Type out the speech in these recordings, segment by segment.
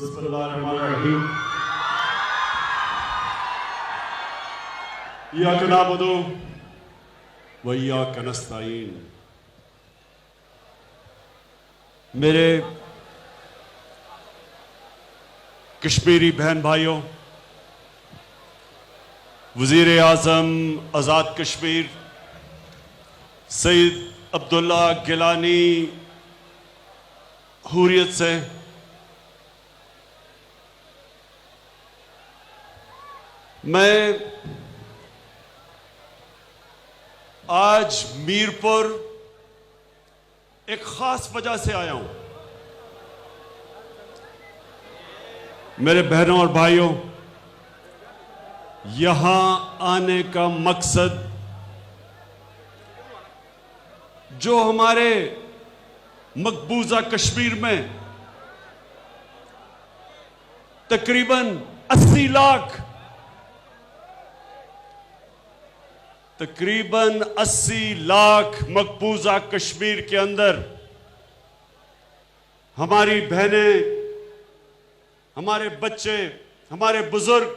बिस्मिल्लाहिर्रहमानिर्रहीम। इय्याका नअबुदु व इय्याका नस्तईन। मेरे कश्मीरी बहन भाइयों, वज़ीर आज़म आज़ाद कश्मीर सईद अब्दुल्ला गिलानी हुर्रियत से मैं आज मीरपुर एक खास वजह से आया हूं। मेरे बहनों और भाइयों, यहां आने का मकसद जो हमारे मकबूजा कश्मीर में तकरीबन 80 लाख मकबूजा कश्मीर के अंदर हमारी बहनें, हमारे बच्चे, हमारे बुजुर्ग,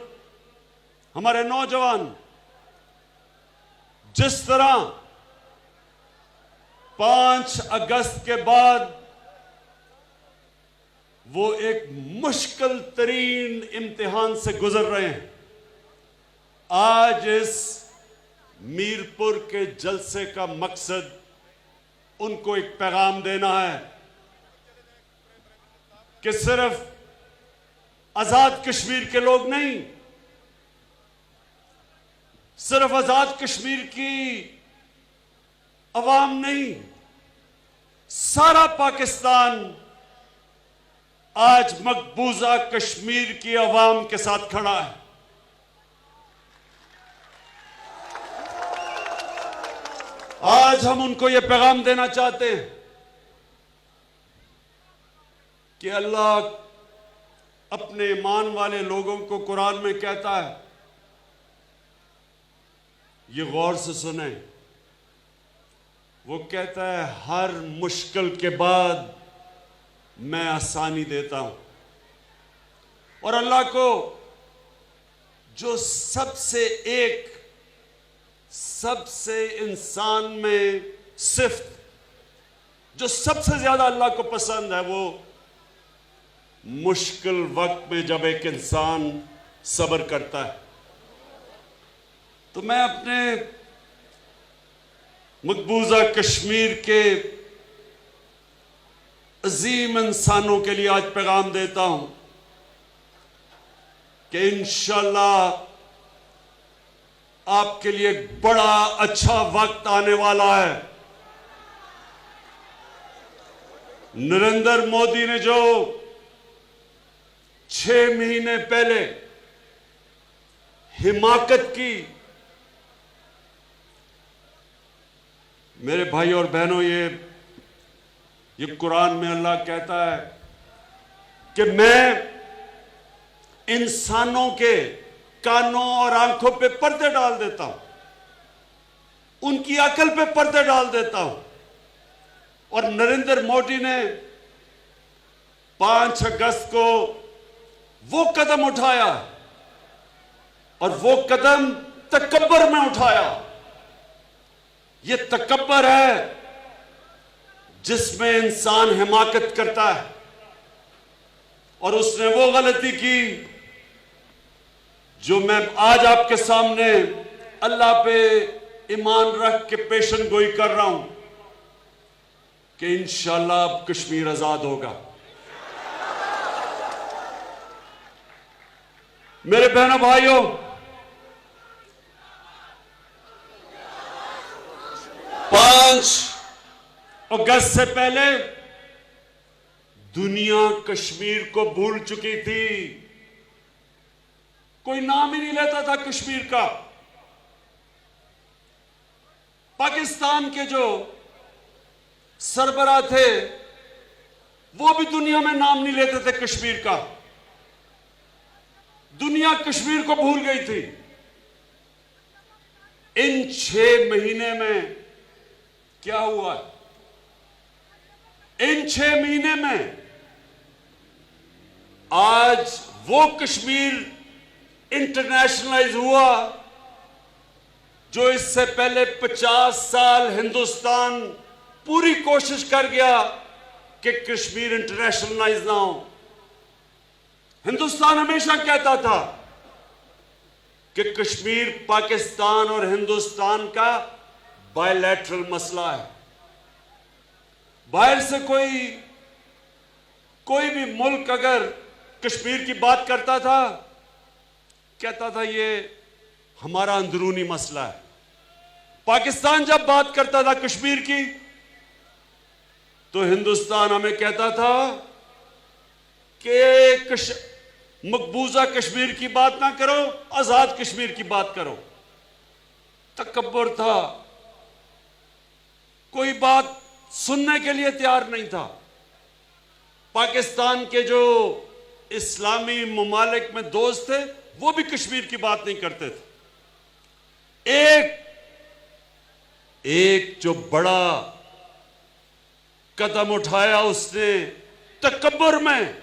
हमारे नौजवान जिस तरह 5 अगस्त के बाद वो एक मुश्किल तरीन इम्तिहान से गुजर रहे हैं, आज इस मीरपुर के जलसे का मकसद उनको एक पैगाम देना है कि सिर्फ आजाद कश्मीर के लोग नहीं, सिर्फ आजाद कश्मीर की अवाम नहीं, सारा पाकिस्तान आज मकबूजा कश्मीर की अवाम के साथ खड़ा है। आज हम उनको यह पैगाम देना चाहते हैं कि अल्लाह अपने ईमान वाले लोगों को कुरान में कहता है, ये गौर से सुने, वो कहता है हर मुश्किल के बाद मैं आसानी देता हूं। और अल्लाह को जो सबसे इंसान में सिफ्त जो सबसे ज्यादा अल्लाह को पसंद है, वो मुश्किल वक्त में जब एक इंसान सब्र करता है। तो मैं अपने मकबूजा कश्मीर के अजीम इंसानों के लिए आज पैगाम देता हूं कि इंशाअल्लाह आपके लिए एक बड़ा अच्छा वक्त आने वाला है। नरेंद्र मोदी ने जो 6 महीने पहले हिमाकत की, मेरे भाई और बहनों, ये कुरान में अल्लाह कहता है कि मैं इंसानों के कानों और आंखों पे पर्दे डाल देता हूं, उनकी अकल पे पर्दे डाल देता हूं। और नरेंद्र मोदी ने 5 अगस्त को वो कदम उठाया और वो कदम तकब्बर में उठाया। ये तकब्बर है जिसमें इंसान हिमाकत करता है, और उसने वो गलती की जो मैं आज आपके सामने अल्लाह पे ईमान रख के पेशन गोई कर रहा हूं कि इंशाअल्लाह अब कश्मीर आजाद होगा। मेरे बहनों भाइयों, पांच अगस्त से पहले दुनिया कश्मीर को भूल चुकी थी, कोई नाम ही नहीं लेता था कश्मीर का। पाकिस्तान के जो सरबराह थे वो भी दुनिया में नाम नहीं लेते थे कश्मीर का। दुनिया कश्मीर को भूल गई थी। इन 6 महीने में क्या हुआ? इन 6 महीने में आज वो कश्मीर इंटरनेशनलाइज हुआ जो इससे पहले 50 साल हिंदुस्तान पूरी कोशिश कर गया कि कश्मीर इंटरनेशनलाइज ना हो। हिंदुस्तान हमेशा कहता था कि कश्मीर पाकिस्तान और हिंदुस्तान का बायलैटरल मसला है। बाहर से कोई भी मुल्क अगर कश्मीर की बात करता था, कहता था ये हमारा अंदरूनी मसला है। पाकिस्तान जब बात करता था कश्मीर की, तो हिंदुस्तान हमें कहता था कि मकबूजा कश्मीर की बात ना करो, आजाद कश्मीर की बात करो। तकब्बुर था, कोई बात सुनने के लिए तैयार नहीं था। पाकिस्तान के जो इस्लामी ममालिक में दोस्त थे वो भी कश्मीर की बात नहीं करते थे। एक जो बड़ा कदम उठाया उसने तकब्बुर में,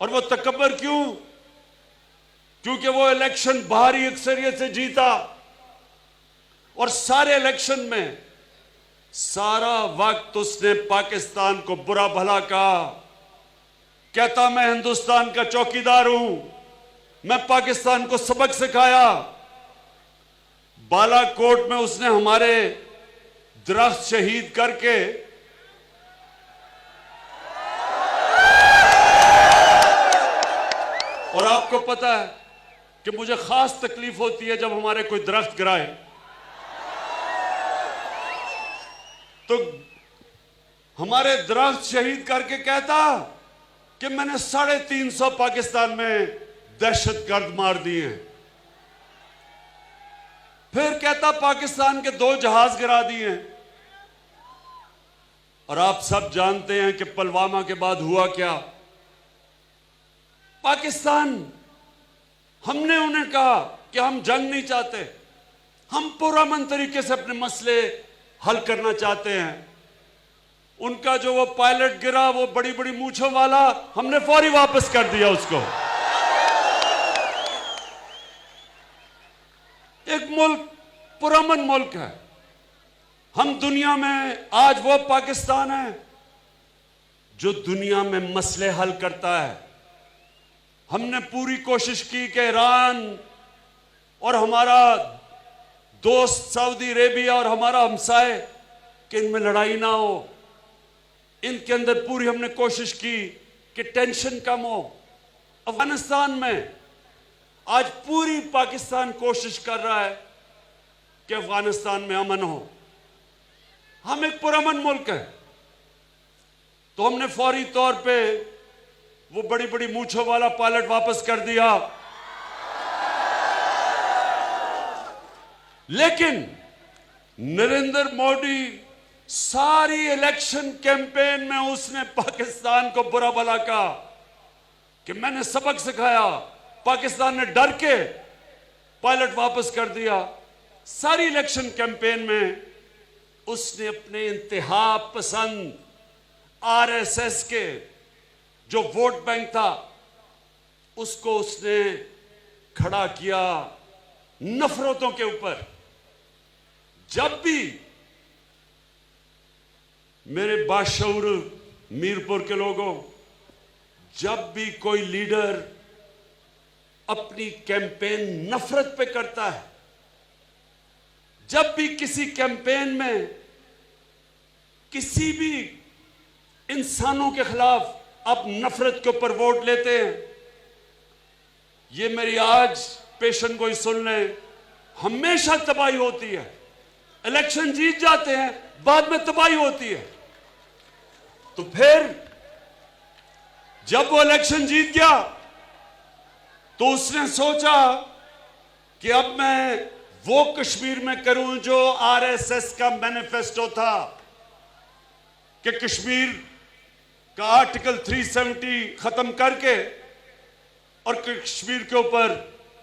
और वो तकब्बुर क्यों? क्योंकि वो इलेक्शन भारी अक्सरियत से जीता, और सारे इलेक्शन में सारा वक्त उसने पाकिस्तान को बुरा भला कहा। कहता मैं हिंदुस्तान का चौकीदार हूं, मैं पाकिस्तान को सबक सिखाया। बालाकोट में उसने हमारे दरख्त शहीद करके और आपको पता है कि मुझे खास तकलीफ होती है जब हमारे कोई दरख्त गिराए, तो हमारे दरख्त शहीद करके कहता कि मैंने 350 पाकिस्तान में दहशतगर्द मार दिए हैं। फिर कहता पाकिस्तान के 2 जहाज गिरा दिए हैं। और आप सब जानते हैं कि पुलवामा के बाद हुआ क्या। पाकिस्तान, हमने उन्हें कहा कि हम जंग नहीं चाहते, हम पुरअमन तरीके से अपने मसले हल करना चाहते हैं। उनका जो वो पायलट गिरा, वो बड़ी बड़ी मूंछों वाला, हमने फौरी वापस कर दिया उसको। एक मुल्क पुरअमन मुल्क है। हम दुनिया में आज वो पाकिस्तान है जो दुनिया में मसले हल करता है। हमने पूरी कोशिश की कि ईरान और हमारा दोस्त सऊदी अरेबिया और हमारा हमसाए कि इनमें लड़ाई ना हो। इनके अंदर पूरी हमने कोशिश की कि टेंशन कम हो। अफगानिस्तान में आज पूरी पाकिस्तान कोशिश कर रहा है कि अफगानिस्तान में अमन हो। हम एक पुरअमन मुल्क है, तो हमने फौरी तौर पे वो बड़ी बड़ी मूंछों वाला पायलट वापस कर दिया। लेकिन नरेंद्र मोदी सारी इलेक्शन कैंपेन में उसने पाकिस्तान को बुरा भला कहा कि मैंने सबक सिखाया। पाकिस्तान ने डर के पायलट वापस कर दिया। सारी इलेक्शन कैंपेन में उसने अपने इंतहा पसंद आरएसएस के जो वोट बैंक था उसको उसने खड़ा किया नफरतों के ऊपर। जब भी मेरे बाशऊर मीरपुर के लोगों, जब भी कोई लीडर अपनी कैंपेन नफरत पे करता है, जब भी किसी कैंपेन में किसी भी इंसानों के खिलाफ आप नफरत के ऊपर वोट लेते हैं, ये मेरी आज पेशन गोई सुन लें, हमेशा तबाही होती है। इलेक्शन जीत जाते हैं, बाद में तबाही होती है। तो फिर जब वो इलेक्शन जीत गया तो उसने सोचा कि अब मैं वो कश्मीर में करूं जो आरएसएस का मैनिफेस्टो था कि कश्मीर का आर्टिकल 370 खत्म करके और कश्मीर के ऊपर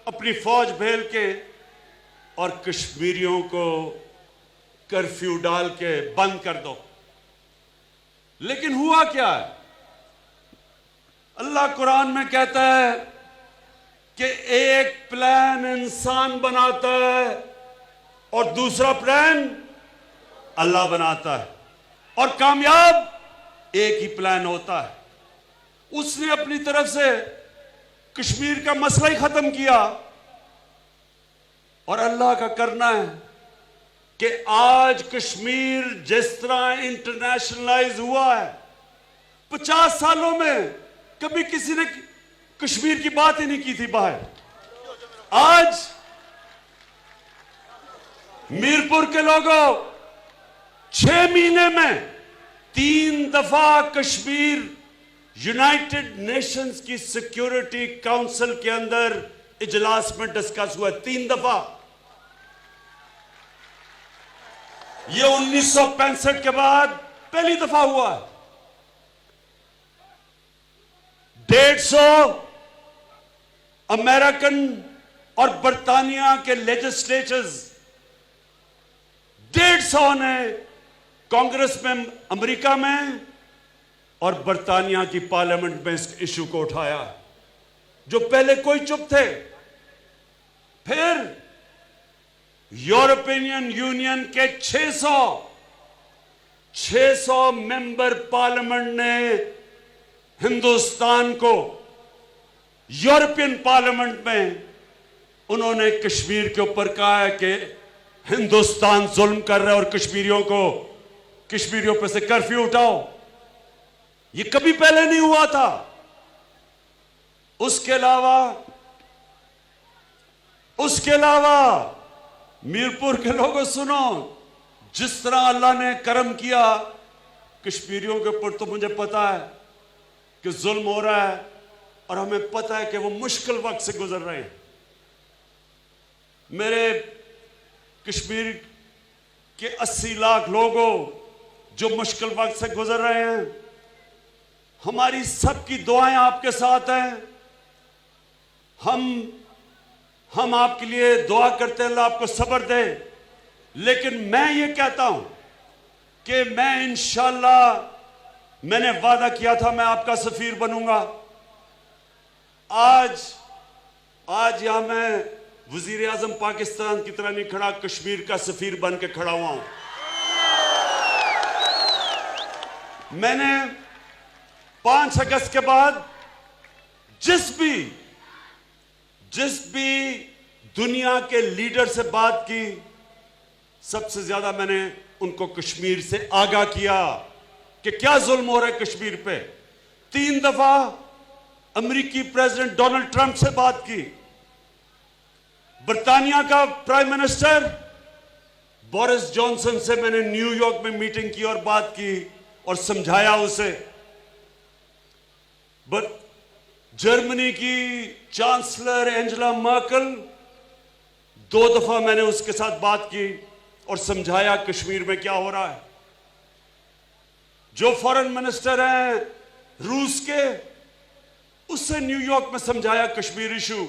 अपनी फौज भेज के और कश्मीरियों को कर्फ्यू डाल के बंद कर दो। लेकिन हुआ क्या है? अल्लाह कुरान में कहता है कि एक प्लान इंसान बनाता है और दूसरा प्लान अल्लाह बनाता है, और कामयाब एक ही प्लान होता है। उसने अपनी तरफ से कश्मीर का मसला ही खत्म किया, और अल्लाह का करना है कि आज कश्मीर जिस तरह इंटरनेशनलाइज हुआ है, 50 सालों में कभी किसी ने कश्मीर की बात ही नहीं की थी बाहर। आज मीरपुर के लोगों 6 महीने में 3 दफा कश्मीर यूनाइटेड नेशंस की सिक्योरिटी काउंसिल के अंदर इजलास में डिस्कस हुआ। 3 दफा। यह 1965 के बाद पहली दफा हुआ। 150 अमेरिकन और बर्तानिया के लेजिस्लेचर्स, 150 ने कांग्रेस में अमेरिका में और बर्तानिया की पार्लियामेंट में इस इशू को उठाया, जो पहले कोई चुप थे। फिर यूरोपियन यूनियन के 600 मेंबर पार्लियामेंट ने हिंदुस्तान को, यूरोपियन पार्लियामेंट में उन्होंने कश्मीर के ऊपर कहा है कि हिंदुस्तान जुल्म कर रहा है और कश्मीरियों पे से कर्फ्यू उठाओ। ये कभी पहले नहीं हुआ था। उसके अलावा मीरपुर के लोगों सुनो, जिस तरह अल्लाह ने करम किया कश्मीरियों के ऊपर, तो मुझे पता है कि जुल्म हो रहा है और हमें पता है कि वो मुश्किल वक्त से गुजर रहे हैं। मेरे कश्मीर के 80 लाख लोगों जो मुश्किल वक्त से गुजर रहे हैं, हमारी सबकी दुआएं आपके साथ हैं। हम आपके लिए दुआ करते हैं, अल्लाह आपको सब्र दे। लेकिन मैं ये कहता हूं कि मैं इंशाअल्लाह, मैंने वादा किया था मैं आपका सफीर बनूंगा। आज यहां मैं वजीर आजम पाकिस्तान की तरह नहीं खड़ा, कश्मीर का सफीर बन के खड़ा हुआ हूं। मैंने 5 अगस्त के बाद जिस भी दुनिया के लीडर से बात की, सबसे ज्यादा मैंने उनको कश्मीर से आगाह किया कि क्या जुल्म हो रहा है कश्मीर पे। 3 दफा अमेरिकी प्रेसिडेंट डोनाल्ड ट्रंप से बात की, बर्तानिया का प्राइम मिनिस्टर बोरिस जॉनसन से मैंने न्यूयॉर्क में मीटिंग की और बात की और समझाया उसे। जर्मनी की चांसलर एंजेला मर्केल, 2 दफा मैंने उसके साथ बात की और समझाया कश्मीर में क्या हो रहा है। जो फॉरेन मिनिस्टर हैं रूस के, उससे न्यूयॉर्क में समझाया कश्मीर इशू।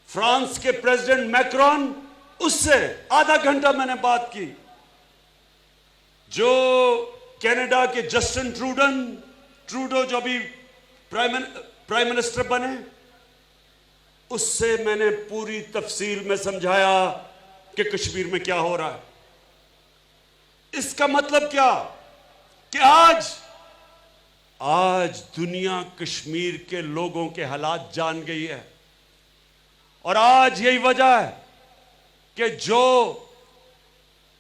फ्रांस के प्रेसिडेंट मैक्रोन, उससे आधा घंटा मैंने बात की। जो कनाडा के जस्टिन ट्रूडो जो अभी प्राइम मिनिस्टर बने, उससे मैंने पूरी तफसील में समझाया कि कश्मीर में क्या हो रहा है। इसका मतलब क्या कि आज दुनिया कश्मीर के लोगों के हालात जान गई है, और आज यही वजह है कि जो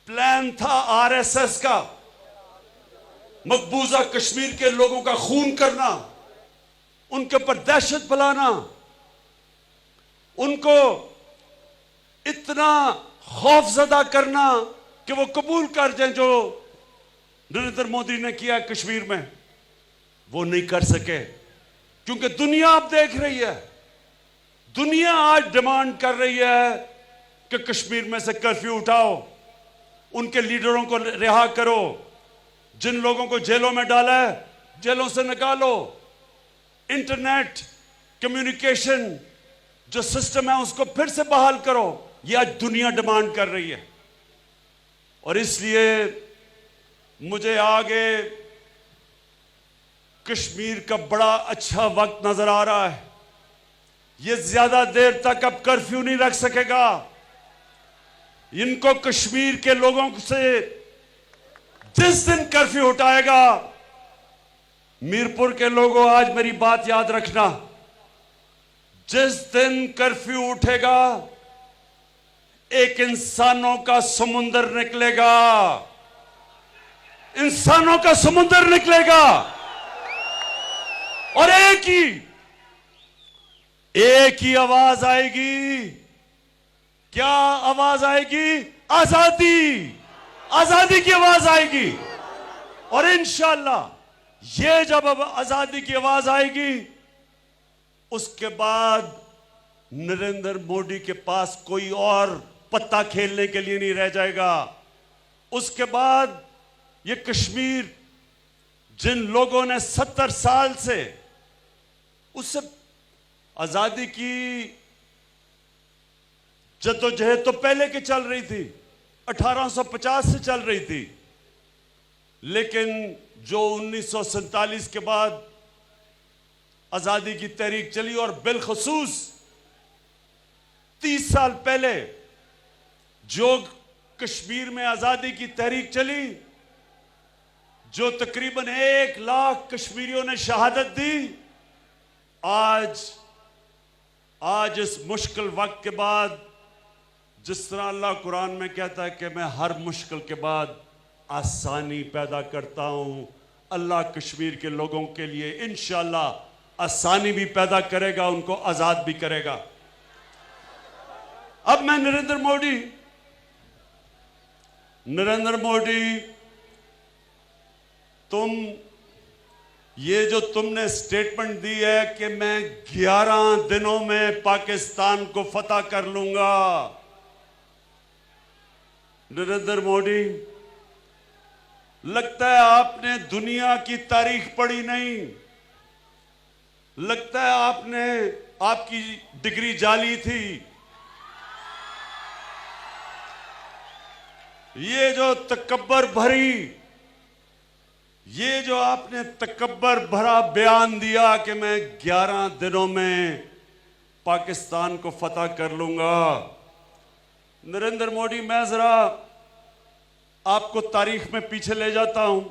प्लान था आरएसएस का, मकबूजा कश्मीर के लोगों का खून करना, उनके ऊपर दहशत फैलाना, उनको इतना खौफजदा करना कि वो कबूल कर जाएं जो नरेंद्र मोदी ने किया कश्मीर में, वो नहीं कर सके। क्योंकि दुनिया अब देख रही है, दुनिया आज डिमांड कर रही है कि कश्मीर में से कर्फ्यू उठाओ, उनके लीडरों को रिहा करो, जिन लोगों को जेलों में डाला है जेलों से निकालो, इंटरनेट कम्युनिकेशन जो सिस्टम है उसको फिर से बहाल करो। ये आज दुनिया डिमांड कर रही है, और इसलिए मुझे आगे कश्मीर का बड़ा अच्छा वक्त नजर आ रहा है। ये ज्यादा देर तक अब कर्फ्यू नहीं रख सकेगा। इनको कश्मीर के लोगों से जिस दिन कर्फ्यू उठाएगा, मीरपुर के लोगों आज मेरी बात याद रखना, जिस दिन कर्फ्यू उठेगा एक इंसानों का समुंदर निकलेगा, इंसानों का समुंदर निकलेगा और एक ही आवाज आएगी। क्या आवाज आएगी? आजादी, आजादी की आवाज आएगी। और इंशाअल्लाह ये जब अब आजादी की आवाज आएगी, उसके बाद नरेंद्र मोदी के पास कोई और पत्ता खेलने के लिए नहीं रह जाएगा। उसके बाद ये कश्मीर जिन लोगों ने 70 साल से उससे आजादी की जद्दोजहद तो पहले की चल रही थी, 1850 से चल रही थी, लेकिन जो 1947 के बाद आजादी की तहरीक चली और बिलखसूस 30 साल पहले जो कश्मीर में आजादी की तहरीक चली, जो तकरीबन 1 लाख कश्मीरियों ने शहादत दी, आज इस मुश्किल वक्त के बाद, जिस तरह अल्लाह कुरान में कहता है कि मैं हर मुश्किल के बाद आसानी पैदा करता हूं, अल्लाह कश्मीर के लोगों के लिए इंशाअल्लाह आसानी भी पैदा करेगा, उनको आजाद भी करेगा। अब मैं नरेंद्र मोदी, ये जो तुमने स्टेटमेंट दी है कि मैं 11 दिनों में पाकिस्तान को फतह कर लूंगा, नरेंद्र मोदी, लगता है आपने दुनिया की तारीख पढ़ी नहीं, लगता है आपकी डिग्री जाली थी। ये जो आपने तकब्बर भरा बयान दिया कि मैं 11 दिनों में पाकिस्तान को फतह कर लूंगा, नरेंद्र मोदी, मैं जरा आपको तारीख में पीछे ले जाता हूं।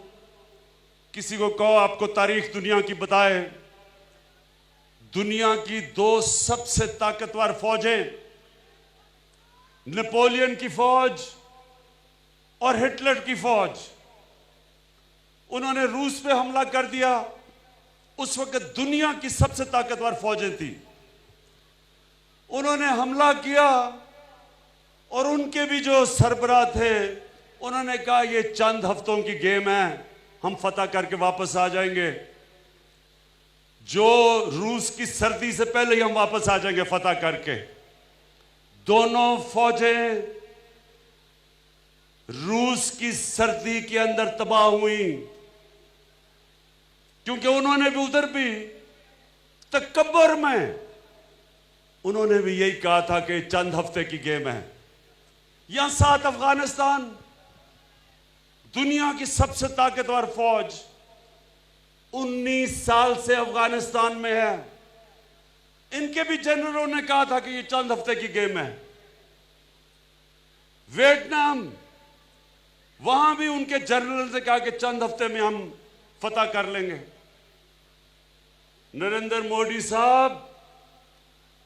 किसी को कहो आपको तारीख दुनिया की बताए। दुनिया की 2 सबसे ताकतवर फौजें, नेपोलियन की फौज और हिटलर की फौज, उन्होंने रूस पे हमला कर दिया। उस वक्त दुनिया की सबसे ताकतवर फौजें थी, उन्होंने हमला किया और उनके भी जो सरबराह थे उन्होंने कहा ये चंद हफ्तों की गेम है, हम फतह करके वापस आ जाएंगे, जो रूस की सर्दी से पहले ही हम वापस आ जाएंगे फतह करके। दोनों फौजें रूस की सर्दी के अंदर तबाह हुई, क्योंकि उन्होंने भी उधर भी तकब्बर में उन्होंने भी यही कहा था कि चंद हफ्ते की गेम है। यहां साथ अफगानिस्तान, दुनिया की सबसे ताकतवर फौज, 19 साल से अफगानिस्तान में है। इनके भी जनरलों ने कहा था कि ये चंद हफ्ते की गेम है। वियतनाम, वहां भी उनके जनरल ने कहा कि चंद हफ्ते में हम फतह कर लेंगे। नरेंद्र मोदी साहब,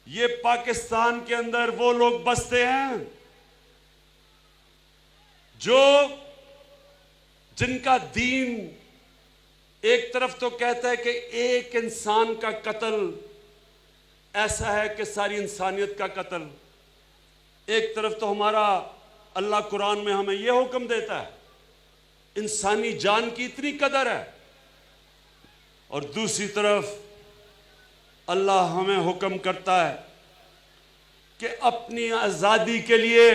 ये पाकिस्तान के अंदर वो लोग बसते हैं जिनका दीन एक तरफ तो कहता है कि एक इंसान का कत्ल ऐसा है कि सारी इंसानियत का कत्ल, एक तरफ तो हमारा अल्लाह कुरान में हमें यह हुक्म देता है इंसानी जान की इतनी कदर है, और दूसरी तरफ अल्लाह हमें हुक्म करता है कि अपनी आजादी के लिए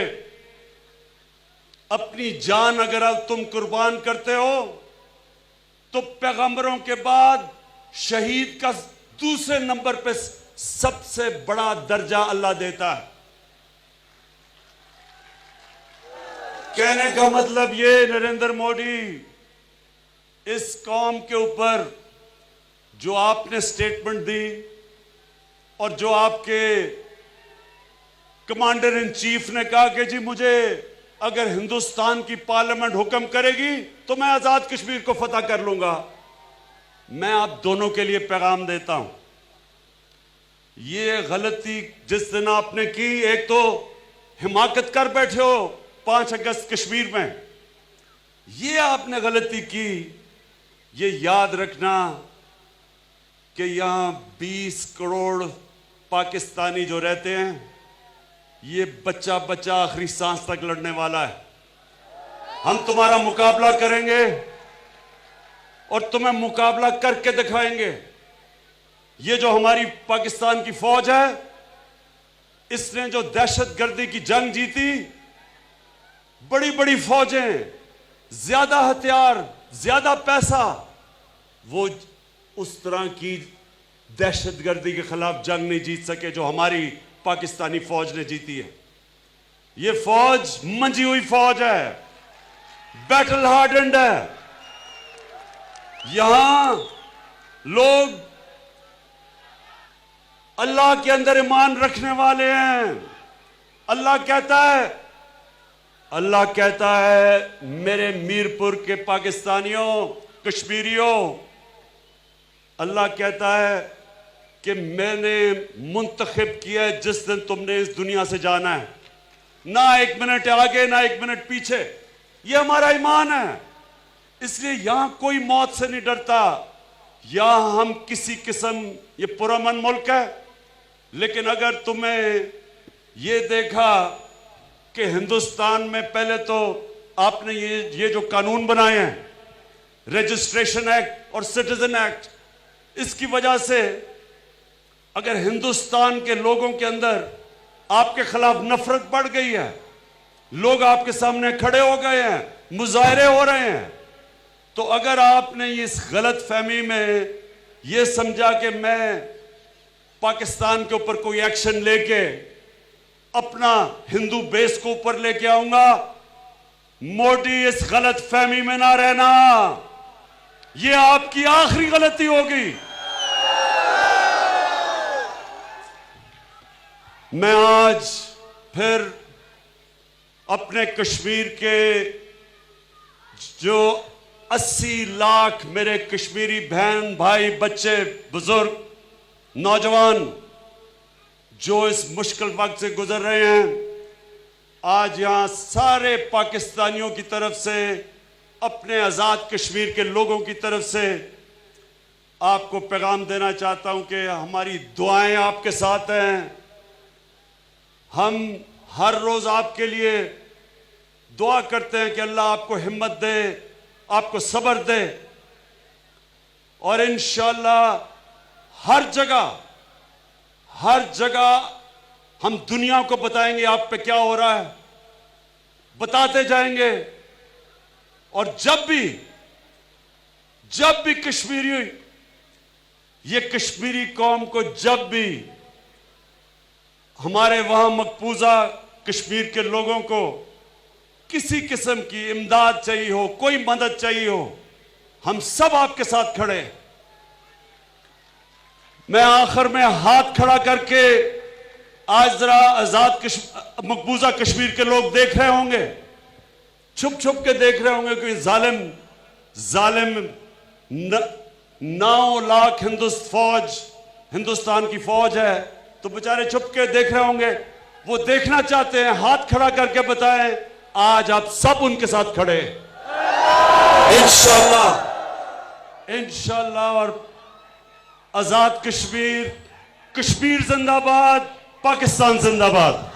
अपनी जान अगर अब तुम कुर्बान करते हो तो पैगंबरों के बाद शहीद का दूसरे नंबर पे सबसे बड़ा दर्जा अल्लाह देता है। कहने का मतलब ये, नरेंद्र मोदी, इस कौम के ऊपर जो आपने स्टेटमेंट दी और जो आपके कमांडर इन चीफ ने कहा कि जी मुझे अगर हिंदुस्तान की पार्लियामेंट हुक्म करेगी तो मैं आजाद कश्मीर को फतह कर लूंगा, मैं आप दोनों के लिए पैगाम देता हूं, ये गलती जिस दिन आपने की, एक तो हिमाकत कर बैठे हो 5 अगस्त कश्मीर में, ये आपने गलती की। ये याद रखना कि यहां 20 करोड़ पाकिस्तानी जो रहते हैं, ये बच्चा बच्चा आखिरी सांस तक लड़ने वाला है। हम तुम्हारा मुकाबला करेंगे और तुम्हें मुकाबला करके दिखाएंगे। ये जो हमारी पाकिस्तान की फौज है, इसने जो दहशतगर्दी की जंग जीती, बड़ी बड़ी फौजें, ज्यादा हथियार, ज्यादा पैसा, वो उस तरह की दहशतगर्दी के खिलाफ जंग नहीं जीत सके जो हमारी पाकिस्तानी फौज ने जीती है। ये फौज मंजी हुई फौज है, बैटल हार्डेंड है। यहां लोग अल्लाह के अंदर ईमान रखने वाले हैं। अल्लाह कहता है मेरे मीरपुर के पाकिस्तानियों, कश्मीरियों, अल्लाह कहता है कि मैंने मुंतखब किया है जिस दिन तुमने इस दुनिया से जाना है, ना 1 मिनट आगे ना 1 मिनट पीछे। यह हमारा ईमान है, इसलिए यहां कोई मौत से नहीं डरता। यहां हम किसी किस्म, ये पुरअमन मुल्क है, लेकिन अगर तुम्हें ये देखा कि हिंदुस्तान में पहले तो आपने ये जो कानून बनाए हैं, रजिस्ट्रेशन एक्ट और सिटीजन एक्ट, इसकी वजह से अगर हिंदुस्तान के लोगों के अंदर आपके खिलाफ नफरत बढ़ गई है, लोग आपके सामने खड़े हो गए हैं, मुजाहरे हो रहे हैं, तो अगर आपने इस गलत फहमी में यह समझा कि मैं पाकिस्तान के ऊपर कोई एक्शन लेके अपना हिंदू बेस को ऊपर लेके आऊंगा, मोदी इस गलत फहमी में ना रहना, यह आपकी आखिरी गलती होगी। मैं आज फिर अपने कश्मीर के जो 80 लाख मेरे कश्मीरी बहन भाई, बच्चे, बुजुर्ग, नौजवान जो इस मुश्किल वक्त से गुजर रहे हैं, आज यहां सारे पाकिस्तानियों की तरफ से, अपने आजाद कश्मीर के लोगों की तरफ से आपको पैगाम देना चाहता हूं कि हमारी दुआएं आपके साथ हैं। हम हर रोज आपके लिए दुआ करते हैं कि अल्लाह आपको हिम्मत दे, आपको सब्र दे, और इंशाअल्लाह हर जगह हम दुनिया को बताएंगे आप पे क्या हो रहा है, बताते जाएंगे। और जब भी ये कश्मीरी कौम को जब भी हमारे वहां मकबूजा कश्मीर के लोगों को किसी किस्म की इमदाद चाहिए हो, कोई मदद चाहिए हो, हम सब आपके साथ खड़े हैं। मैं आखिर में हाथ खड़ा करके आज जरा आजाद मकबूजा कश्मीर के लोग देख रहे होंगे, छुप छुप के देख रहे होंगे कि जालिम 9 लाख हिंदुस्तान की फौज है, तो बेचारे छुप के देख रहे होंगे। वो देखना चाहते हैं, हाथ खड़ा करके बताएं आज आप सब उनके साथ खड़े इंशाअल्लाह। और आजाद कश्मीर जिंदाबाद, पाकिस्तान जिंदाबाद।